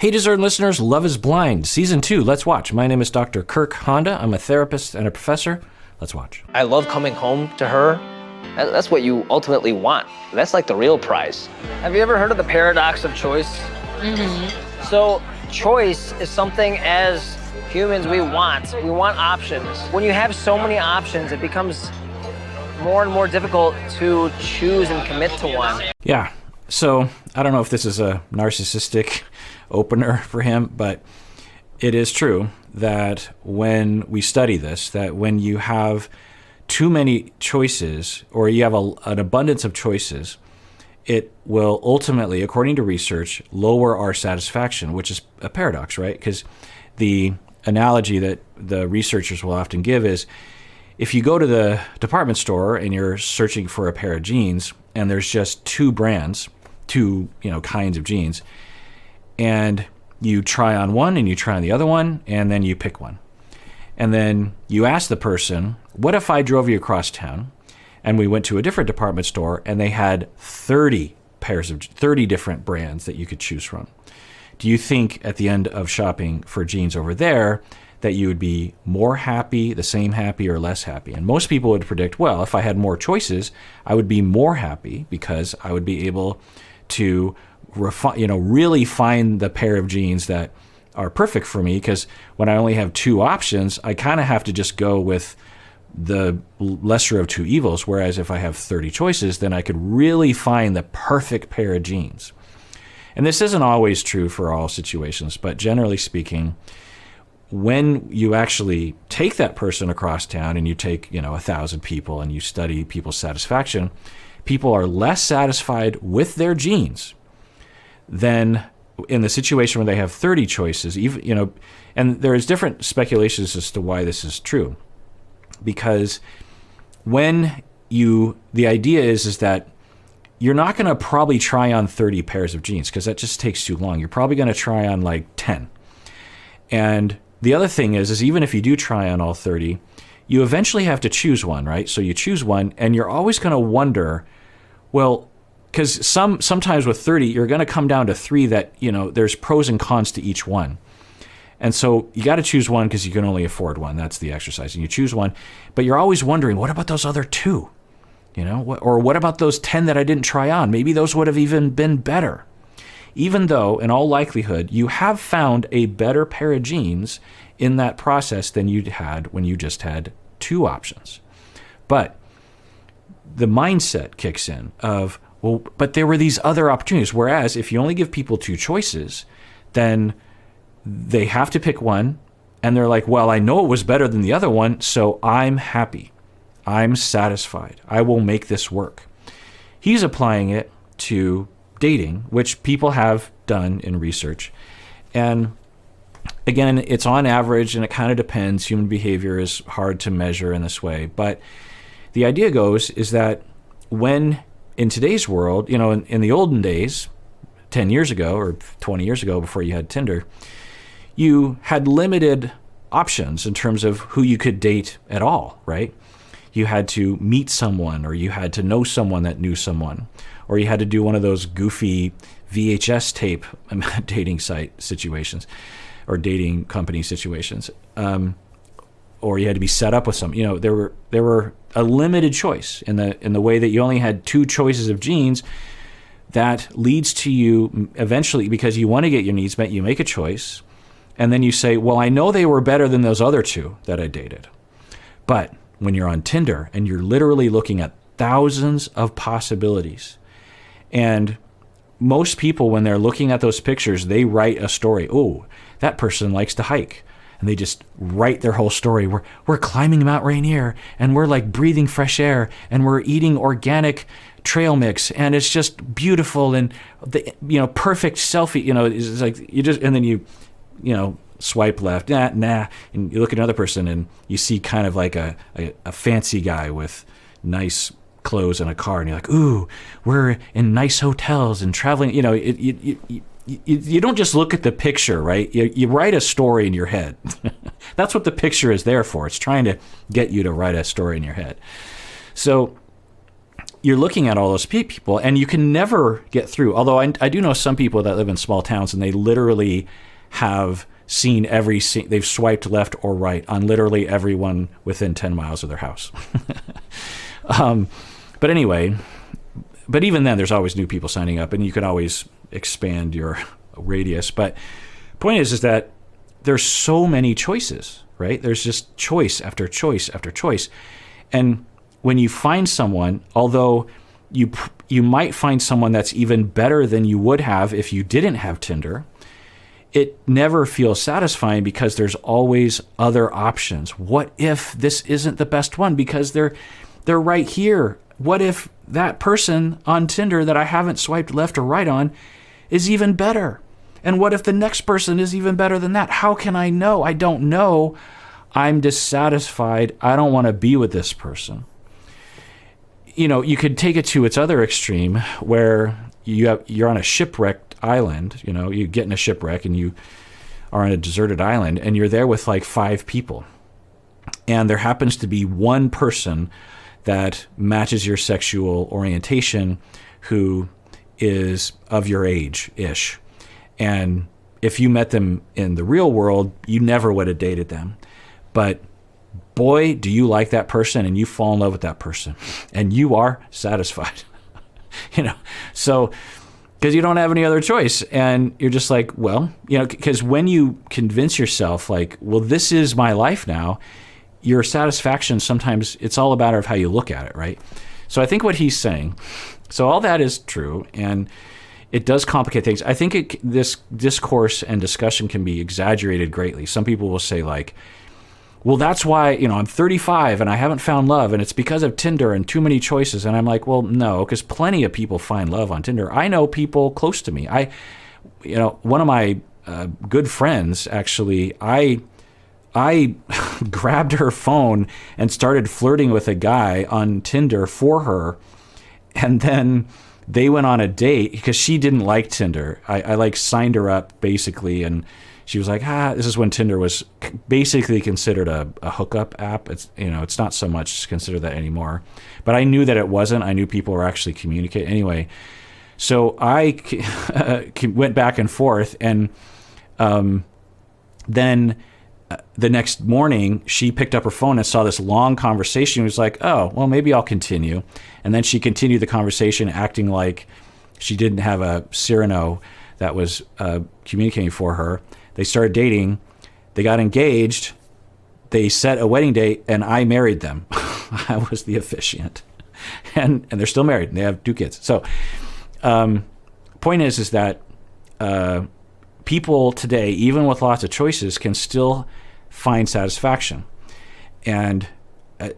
Hey, Discern listeners, Love is Blind, Season 2. Let's watch. My name is Dr. Kirk Honda. I'm a therapist and a professor. Let's watch. I love coming home to her. That's what you ultimately want. That's like the real prize. Have you ever heard of the paradox of choice? Mm-hmm. So choice is something as humans we want. We want options. When you have so many options, it becomes more and more difficult to choose and commit to one. Yeah. So I don't know if this is a narcissistic opener for him, but it is true that when we study this, that when you have too many choices or you have an abundance of choices, it will ultimately, according to research, lower our satisfaction, which is a paradox, right? Because the analogy that the researchers will often give is if you go to the department store and you're searching for a pair of jeans and there's just two brands, two kinds of jeans, and you try on one and you try on the other one, and then you pick one. And then you ask the person, what if I drove you across town and we went to a different department store and they had 30 different brands that you could choose from? Do you think at the end of shopping for jeans over there that you would be more happy, the same happy, or less happy? And most people would predict, well, if I had more choices, I would be more happy because I would be able to really find the pair of jeans that are perfect for me, because when I only have two options, I kind of have to just go with the lesser of two evils. Whereas if I have 30 choices, then I could really find the perfect pair of jeans. And this isn't always true for all situations, but generally speaking, when you actually take that person across town and you take 1,000 people and you study people's satisfaction, people are less satisfied with their jeans than in the situation where they have 30 choices. And there is different speculations as to why this is true. Because the idea is that you're not going to probably try on 30 pairs of jeans because that just takes too long. You're probably going to try on like 10. And the other thing is even if you do try on all 30, you eventually have to choose one, right? So you choose one and you're always going to wonder, well, because sometimes with 30, you're going to come down to 3 that, there's pros and cons to each one. And so you got to choose one because you can only afford one. That's the exercise. And you choose one, but you're always wondering, what about those other 2? Or what about those 10 that I didn't try on? Maybe those would have even been better. Even though, in all likelihood, you have found a better pair of jeans in that process than you had when you just had 2 options. But the mindset kicks in of, well, but there were these other opportunities. Whereas if you only give people 2 choices, then they have to pick one, and they're like, well, I know it was better than the other one, so I'm happy. I'm satisfied. I will make this work. He's applying it to dating, which people have done in research. And again, it's on average, and it kind of depends. Human behavior is hard to measure in this way. But the idea goes is that when in today's world, in the olden days, 10 years ago or 20 years ago before you had Tinder, you had limited options in terms of who you could date at all, right? You had to meet someone, or you had to know someone that knew someone, or you had to do one of those goofy VHS tape dating site situations or dating company situations, or you had to be set up with some. There were a limited choice in the way that you only had 2 choices of jeans. That leads to you eventually, because you want to get your needs met, you make a choice, and then you say, well, I know they were better than those other 2 that I dated. But when you're on Tinder and you're literally looking at thousands of possibilities, and most people, when they're looking at those pictures, they write a story. Oh, that person likes to hike. And they just write their whole story. We're climbing Mount Rainier, and we're like breathing fresh air, and we're eating organic trail mix, and it's just beautiful, and the perfect selfie. It's like you just, and then you swipe left, nah, and you look at another person, and you see kind of like a fancy guy with nice clothes and a car, and you're like, ooh, we're in nice hotels and traveling. You don't just look at the picture, right? You write a story in your head. That's what the picture is there for. It's trying to get you to write a story in your head. So you're looking at all those people, and you can never get through. Although I do know some people that live in small towns, and they literally have seen they've swiped left or right on literally everyone within 10 miles of their house. But anyway, but even then, there's always new people signing up, and you can always expand your radius. But point is that there's so many choices, right? There's just choice after choice after choice. And when you find someone, although you might find someone that's even better than you would have if you didn't have Tinder, it never feels satisfying because there's always other options. What if this isn't the best one because they're right here? What if that person on Tinder that I haven't swiped left or right on is even better? And what if the next person is even better than that? How can I know? I don't know. I'm dissatisfied. I don't want to be with this person. You could take it to its other extreme where you're on a shipwrecked island. You get in a shipwreck and you are on a deserted island and you're there with like 5 people. And there happens to be one person that matches your sexual orientation who is of your age-ish. And if you met them in the real world, you never would have dated them. But boy, do you like that person, and you fall in love with that person, and you are satisfied. So because you don't have any other choice, and you're just like, well, because when you convince yourself like, well, this is my life now, your satisfaction, sometimes it's all a matter of how you look at it, right? So I think what he's saying, so all that is true, and it does complicate things. I think this discourse and discussion can be exaggerated greatly. Some people will say like, well, that's why, I'm 35 and I haven't found love, and it's because of Tinder and too many choices. And I'm like, well, no, because plenty of people find love on Tinder. I know people close to me. One of my good friends, actually, I grabbed her phone and started flirting with a guy on Tinder for her. And then they went on a date because she didn't like Tinder. I like signed her up basically, and she was like, this is when Tinder was basically considered a hookup app. It's not so much considered that anymore. But I knew that it wasn't. I knew people were actually communicating. Anyway, so I went back and forth, and then the next morning, she picked up her phone and saw this long conversation. She was like, oh, well, maybe I'll continue. And then she continued the conversation, acting like she didn't have a Cyrano that was communicating for her. They started dating. They got engaged. They set a wedding date, and I married them. I was the officiant. And they're still married, and they have 2 kids. So point is that people today, even with lots of choices, can still find satisfaction. And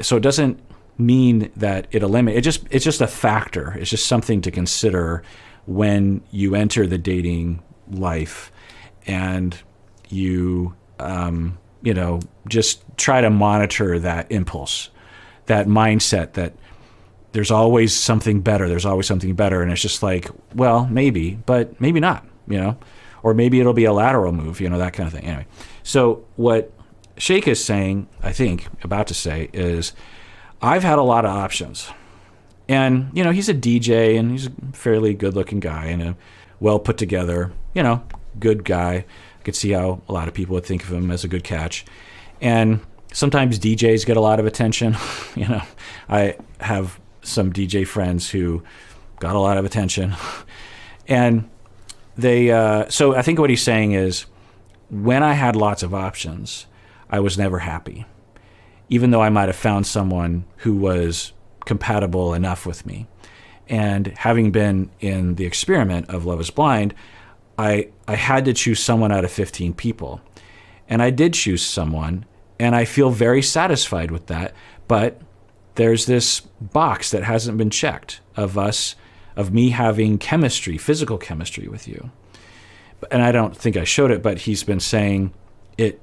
so it doesn't mean that it eliminates. It's just a factor. It's just something to consider when you enter the dating life, and you just try to monitor that impulse, that mindset that there's always something better. There's always something better. And it's just like, well, maybe, but maybe not, or maybe it'll be a lateral move, that kind of thing. Anyway, so what Sheikh is saying, I think, about to say, is I've had a lot of options. And, he's a DJ, and he's a fairly good-looking guy, and a well-put-together, good guy. I could see how a lot of people would think of him as a good catch. And sometimes DJs get a lot of attention. I have some DJ friends who got a lot of attention. And so I think what he's saying is, when I had lots of options, I was never happy, even though I might have found someone who was compatible enough with me. And having been in the experiment of Love is Blind, I had to choose someone out of 15 people. And I did choose someone, and I feel very satisfied with that. But there's this box that hasn't been checked of me having chemistry, physical chemistry with you. And I don't think I showed it, but he's been saying it,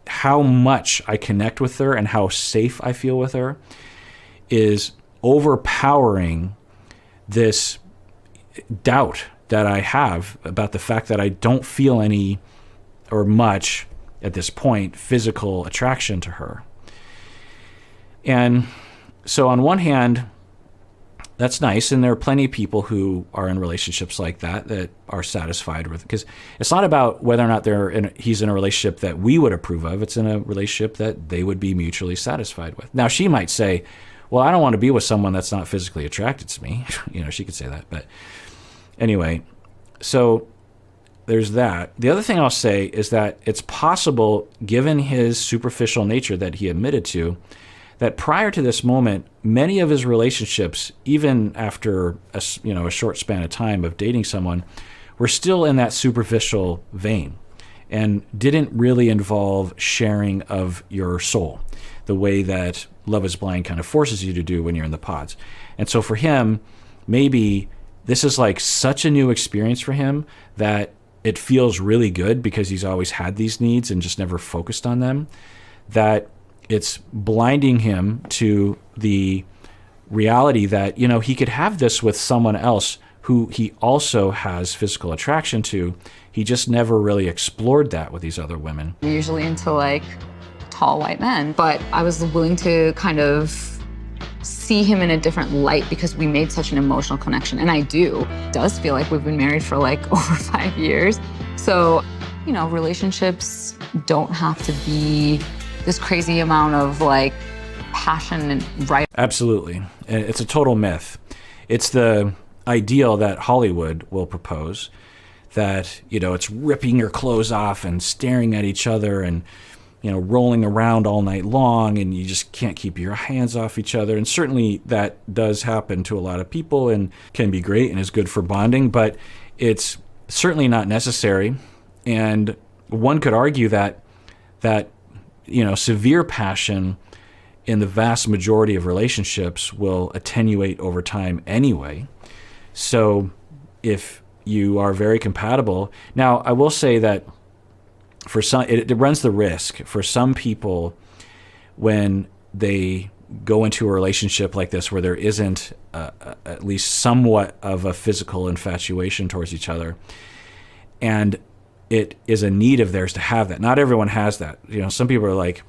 how much I connect with her and how safe I feel with her is overpowering this doubt that I have about the fact that I don't feel any or much at this point physical attraction to her. And so on one hand, that's nice. And there are plenty of people who are in relationships like that are satisfied with, because it's not about whether or not he's in a relationship that we would approve of. It's in a relationship that they would be mutually satisfied with. Now, she might say, well, I don't want to be with someone that's not physically attracted to me. She could say that. But anyway, so there's that. The other thing I'll say is that it's possible, given his superficial nature that he admitted to, that prior to this moment, many of his relationships, even after a short span of time of dating someone, were still in that superficial vein and didn't really involve sharing of your soul the way that Love is Blind kind of forces you to do when you're in the pods. And so for him, maybe this is like such a new experience for him that it feels really good because he's always had these needs and just never focused on them, that it's blinding him to the reality that, he could have this with someone else who he also has physical attraction to. He just never really explored that with these other women. Usually into like tall white men, but I was willing to kind of see him in a different light because we made such an emotional connection. And I do. It does feel like we've been married for like over 5 years. So, relationships don't have to be this crazy amount of like passion and right. Absolutely. And it's a total myth. It's the ideal that Hollywood will propose, that, it's ripping your clothes off and staring at each other and, rolling around all night long, and you just can't keep your hands off each other. And certainly that does happen to a lot of people and can be great and is good for bonding, but it's certainly not necessary. And one could argue that severe passion in the vast majority of relationships will attenuate over time anyway. So if you are very compatible, now I will say that for some, it runs the risk for some people when they go into a relationship like this where there isn't at least somewhat of a physical infatuation towards each other, and it is a need of theirs to have that. Not everyone has that. Some people are like,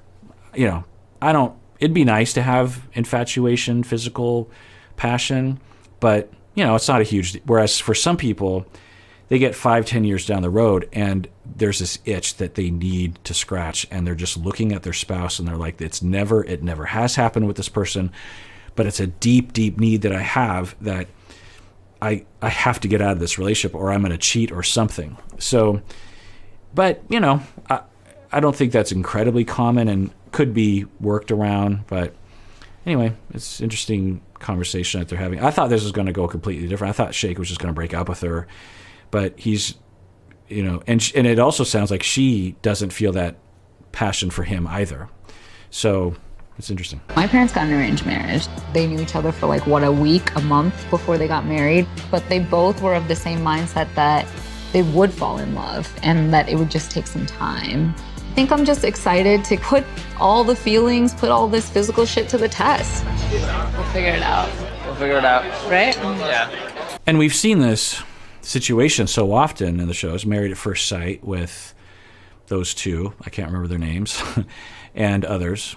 it'd be nice to have infatuation, physical passion, but, it's not a huge, whereas for some people, they get 5-10 years down the road and there's this itch that they need to scratch, and they're just looking at their spouse and they're like, it never has happened with this person, but it's a deep, deep need that I have, that I have to get out of this relationship or I'm going to cheat or something. So, but, I don't think that's incredibly common and could be worked around. But anyway, it's interesting conversation that they're having. I thought this was going to go completely different. I thought Shake was just going to break up with her, but he's, and it also sounds like she doesn't feel that passion for him either. So it's interesting. My parents got an arranged marriage. They knew each other for like, a week, a month before they got married, but they both were of the same mindset that they would fall in love and that it would just take some time. I think I'm just excited to put all the feelings, put all this physical shit to the test. We'll figure it out. Right? Yeah. And we've seen this situation so often in the shows, Married at First Sight, with those two, I can't remember their names, and others,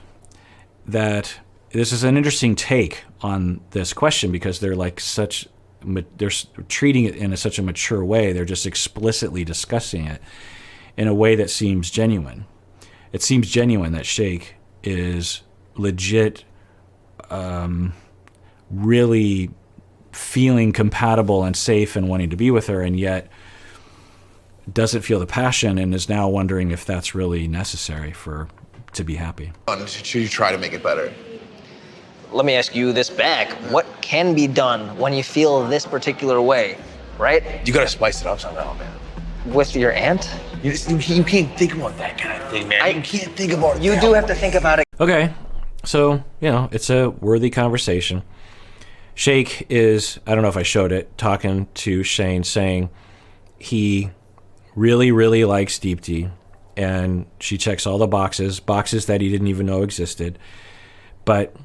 that this is an interesting take on this question because they're like they're treating it in such a mature way. They're just explicitly discussing it in a way that seems genuine. It seems genuine that Shake is legit, really feeling compatible and safe and wanting to be with her, and yet doesn't feel the passion and is now wondering if that's really necessary to be happy. Should you try to make it better? Let me ask you this back. What can be done when you feel this particular way, right? You gotta spice it up somehow, man. With your aunt? You can't think about that kind of thing, man. You can't think about it. You do have to think about it. Okay, so, it's a worthy conversation. Shake is, I don't know if I showed it, talking to Shane, saying he really, really likes Deepti, and she checks all the boxes that he didn't even know existed, but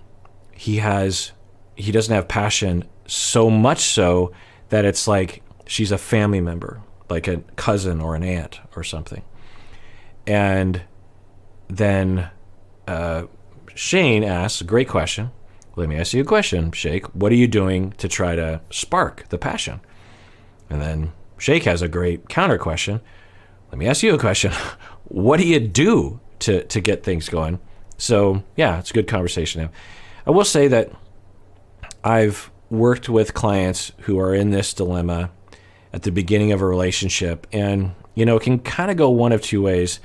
he doesn't have passion, so much so that it's like she's a family member, like a cousin or an aunt or something. And then Shane asks a great question, let me ask you a question, Shake. What are you doing to try to spark the passion? And then Shake has a great counter question. Let me ask you a question. What do you do to get things going? So yeah, it's a good conversation now. I will say that I've worked with clients who are in this dilemma at the beginning of a relationship, and it can kind of go one of two ways.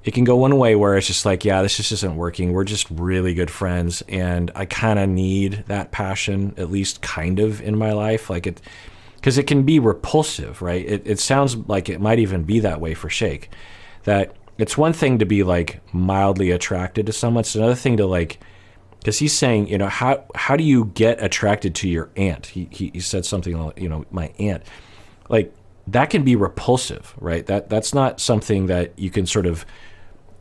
It can go one way where it's just like, yeah, this just isn't working. We're just really good friends, and I kind of need that passion, at least kind of, in my life. Because it can be repulsive, right? It sounds like it might even be that way for Shake. That it's one thing to be like mildly attracted to someone. It's another thing to like, because he's saying, how do you get attracted to your aunt? He said something like, my aunt. Like, that can be repulsive, right? That's not something that you can sort of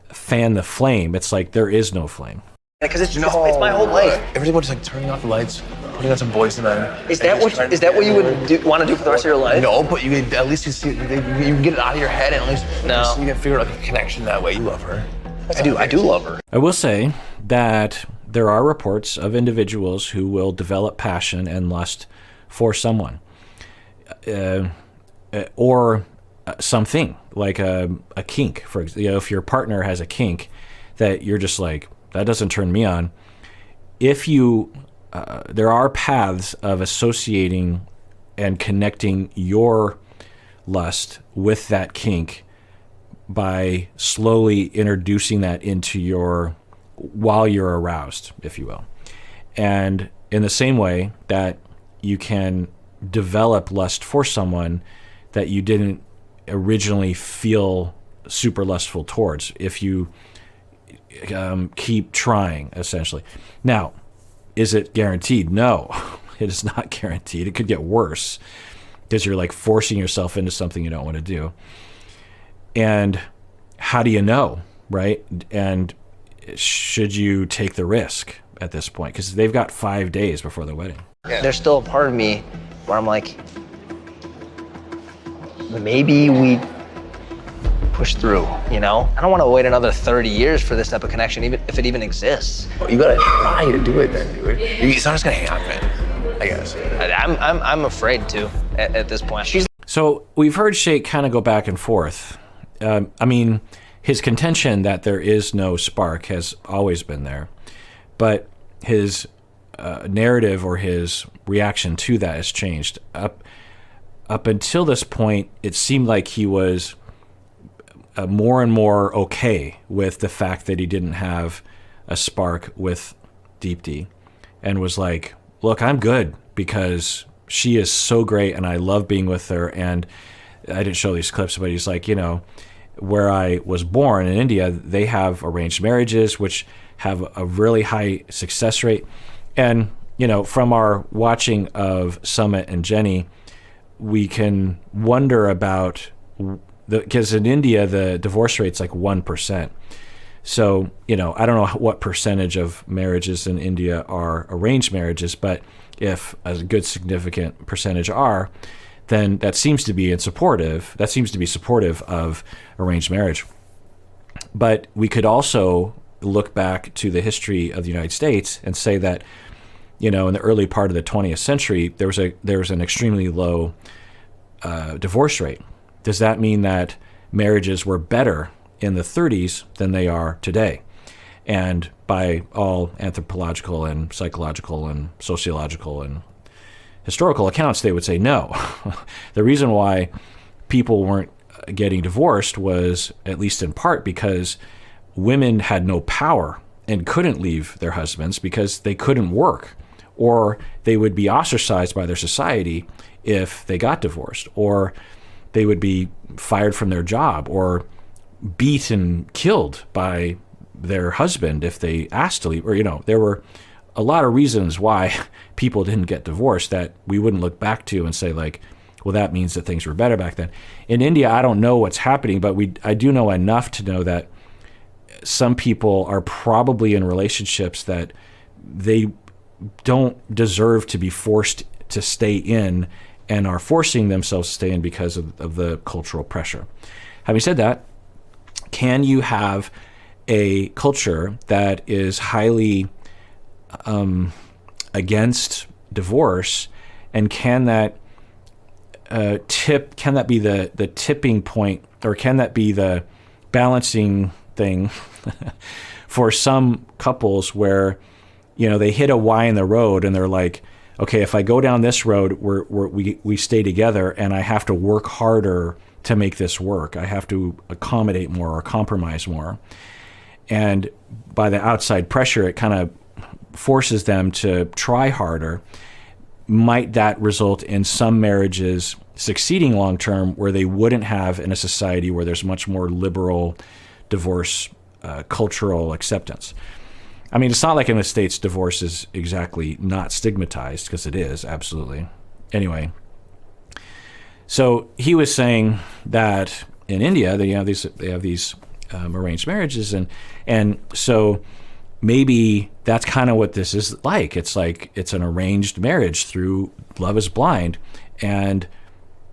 fan the flame. It's like there is no flame. Because it's my whole life. Everyone's like turning off the lights, putting on some boys and then. Is that what you would want to do for the rest of your life? No, but you can, at least you see you can get it out of your head and at least No. you can figure out a connection that way. You love her. I do love her. I will say that there are reports of individuals who will develop passion and lust for someone, or something like a kink. For example, if your partner has a kink that you're just like, that doesn't turn me on. If you, there are paths of associating and connecting your lust with that kink by slowly introducing that into while you're aroused, if you will. And in the same way that you can develop lust for someone that you didn't originally feel super lustful towards, if you keep trying, essentially. Now, is it guaranteed? No, it is not guaranteed. It could get worse because you're like forcing yourself into something you don't want to do. And how do you know, right? And should you take the risk at this point? Because they've got 5 days before the wedding. Yeah. There's still a part of me where I'm like, maybe we push through, I don't want to wait another 30 years for this type of connection, even if it even exists. You gotta try to do it then, dude. It's not just gonna happen, I guess. I'm afraid to at this point. So we've heard Shake kind of go back and forth. His contention that there is no spark has always been there, but his narrative or his reaction to that has changed. Up until this point, it seemed like he was more and more okay with the fact that he didn't have a spark with Deepti, and was like, look, I'm good because she is so great and I love being with her. And I didn't show these clips, but he's like, where I was born in India, they have arranged marriages, which have a really high success rate. And, from our watching of Summit and Jenny, we can wonder about because in India, the divorce rate's like 1%. So, I don't know what percentage of marriages in India are arranged marriages, but if a good significant percentage are, then that seems to be supportive of arranged marriage. But we could also look back to the history of the United States and say that, in the early part of the 20th century, there was an extremely low divorce rate. Does that mean that marriages were better in the 30s than they are today? And by all anthropological and psychological and sociological and historical accounts, they would say no. The reason why people weren't getting divorced was, at least in part, because women had no power and couldn't leave their husbands because they couldn't work, or they would be ostracized by their society if they got divorced, or they would be fired from their job or beat and killed by their husband if they asked to leave. Or, there were a lot of reasons why people didn't get divorced that we wouldn't look back to and say like, well, that means that things were better back then. In India, I don't know what's happening, but I do know enough to know that some people are probably in relationships that they don't deserve to be forced to stay in and are forcing themselves to stay in because of the cultural pressure. Having said that, can you have a culture that is highly against divorce, and can that be the tipping point, or can that be the balancing thing for some couples where, you know, they hit a Y in the road and they're like, okay, if I go down this road, we stay together, and I have to work harder to make this work. I have to accommodate more or compromise more. And by the outside pressure, it kind of forces them to try harder. Might that result in some marriages succeeding long term where they wouldn't have in a society where there's much more liberal divorce cultural acceptance? I mean, it's not like in the States divorce is exactly not stigmatized, because it is, absolutely. Anyway, so he was saying that in India they have these arranged marriages, and so maybe that's kind of what this is like. It's like it's an arranged marriage through Love is Blind, and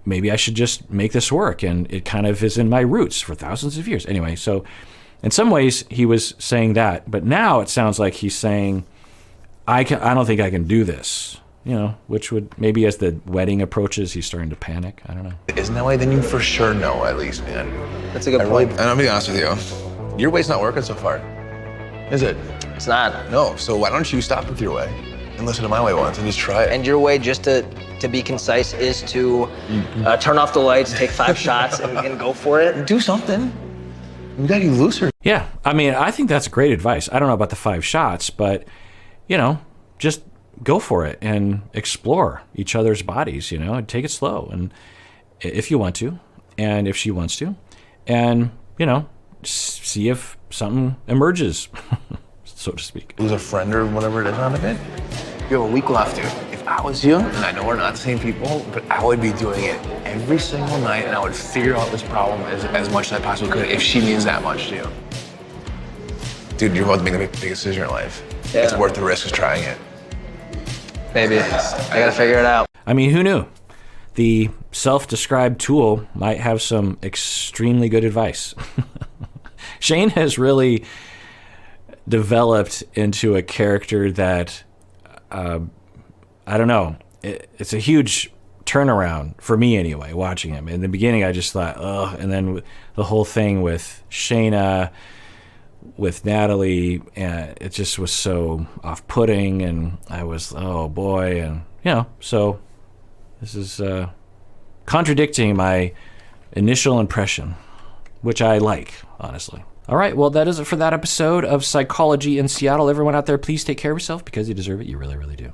maybe I should just make this work, and it kind of is in my roots for thousands of years. Anyway, so in some ways he was saying that, but now it sounds like he's saying, I don't think I can do this, you know, which would maybe, as the wedding approaches, he's starting to panic. I don't know. Isn't that way? Then you for sure know, at least, man. That's a good point. And I'm gonna be honest with you. Your way's not working so far, is it? It's not. No, so why don't you stop with your way and listen to my way once and just try it? And your way, just to be concise, is to turn off the lights, take 5 shots, and go for it. Do something. You gotta get looser. Yeah, I mean, I think that's great advice. I don't know about the 5 shots, but, you know, just go for it and explore each other's bodies, you know, and take it slow, and if you want to, and if she wants to, and, you know, see if something emerges, so to speak. Lose a friend or whatever it is out of it. You have a week left, dude. If I was you, and I know we're not the same people, but I would be doing it every single night, and I would figure out this problem as much as I possibly could, if she means that much to you. Dude, you're about to make the biggest decision in your life. Yeah. It's worth the risk of trying it. Maybe. I gotta figure it out. I mean, who knew? The self-described tool might have some extremely good advice. Shane has really developed into a character that, I don't know, it's a huge turnaround for me anyway, watching him. In the beginning, I just thought, ugh, and then the whole thing with Shayna, with Natalie, and it just was so off-putting, and I was, oh boy, and, you know, so this is contradicting my initial impression, which I like, honestly. All right, well, that is it for that episode of Psychology in Seattle. Everyone out there, please take care of yourself, because you deserve it. You really, really do.